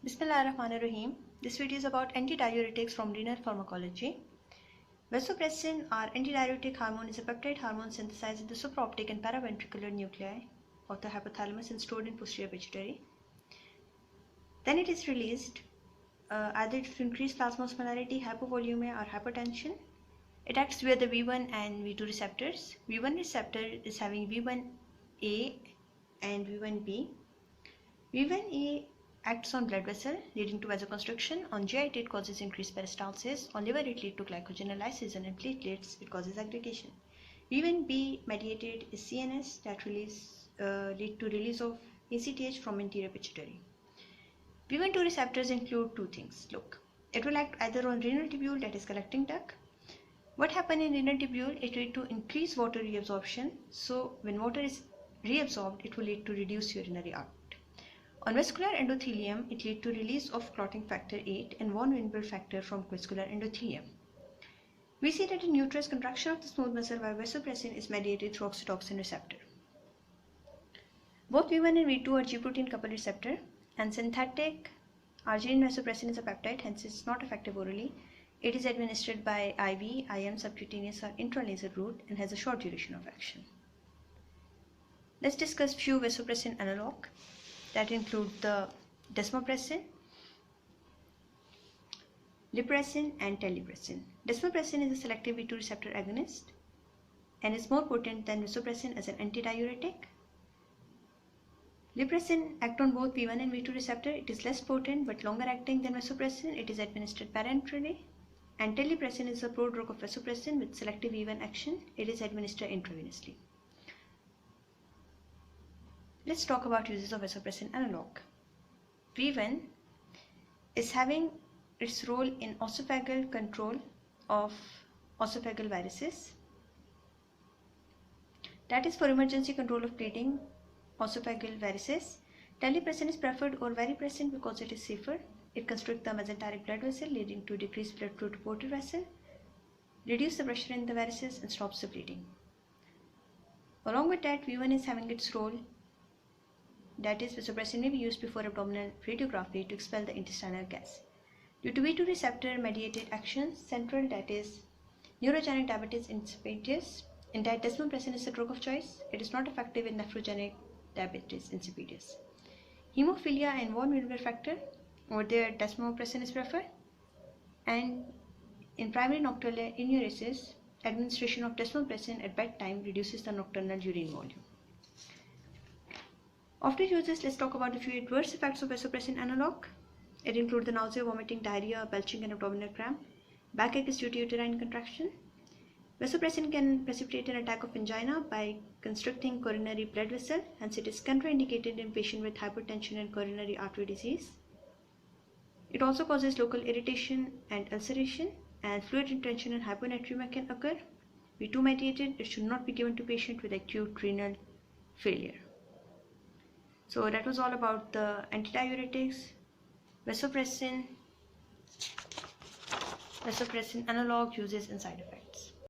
Bismillahirrahmanirrahim. This video is about antidiuretics from renal pharmacology. Vasopressin or antidiuretic hormone is a peptide hormone synthesized in the supraoptic and paraventricular nuclei of the hypothalamus and stored in posterior pituitary. Then it is released either to increase plasma osmolarity, hypovolemia or hypotension. It acts via the V1 and V2 receptors. V1 receptor is having V1A and V1B. V1A acts on blood vessel leading to vasoconstriction. On GIT it causes increased peristalsis. On liver it leads to glycogenolysis, and in platelets it causes aggregation. V1B mediated is CNS that lead to release of ACTH from anterior pituitary. V1-2 receptors include two things. Look, it will act either on renal tubule, that is collecting duct. What happens in renal tubule? It will lead to increased water reabsorption. So when water is reabsorbed, it will lead to reduced urinary output. On vascular endothelium, it leads to release of clotting factor 8 and von Willebrand factor from vascular endothelium. We see that in uterus, contraction of the smooth muscle by vasopressin is mediated through oxytocin receptor. Both V1 and V2 are G protein coupled receptor, and synthetic arginine vasopressin is a peptide, hence it is not effective orally. It is administered by IV, IM, subcutaneous or intranasal route and has a short duration of action. Let's discuss few vasopressin analog that include the desmopressin, lipressin and telipressin. Desmopressin is a selective V2 receptor agonist and is more potent than vasopressin as an antidiuretic. Lipressin acts on both V1 and V2 receptor. It is less potent but longer acting than vasopressin. It is administered parenterally. And telipressin is a prodrug of vasopressin with selective V1 action. It is administered intravenously. Let's talk about uses of vasopressin analog. V1 is having its role in oesophageal control of oesophageal varices. That is for emergency control of bleeding oesophageal varices. Telipressin is preferred over varipressin because it is safer. It constricts the mesenteric blood vessel, leading to decreased blood flow to portal vessel, reduce the pressure in the varices and stops the bleeding. Along with that, V1 is having its role. That is, vasopressin may be used before abdominal radiography to expel the intestinal gas. Due to V2 receptor mediated actions, central, that is neurogenic diabetes insipidus, in that desmopressin is the drug of choice. It is not effective in nephrogenic diabetes insipidus. Hemophilia and von Willebrand factor, over there desmopressin is preferred. And in primary nocturnal enuresis, administration of desmopressin at bedtime reduces the nocturnal urine volume. After uses, let's talk about a few adverse effects of vasopressin analog. It includes the nausea, vomiting, diarrhea, belching and abdominal cramp. Backache is due to uterine contraction. Vasopressin can precipitate an attack of angina by constricting coronary blood vessel, hence it is contraindicated in patients with hypertension and coronary artery disease. It also causes local irritation and ulceration, and fluid retention and hyponatremia can occur. V2 mediated, it should not be given to patients with acute renal failure. So that was all about the antidiuretics, vasopressin analog uses and side effects.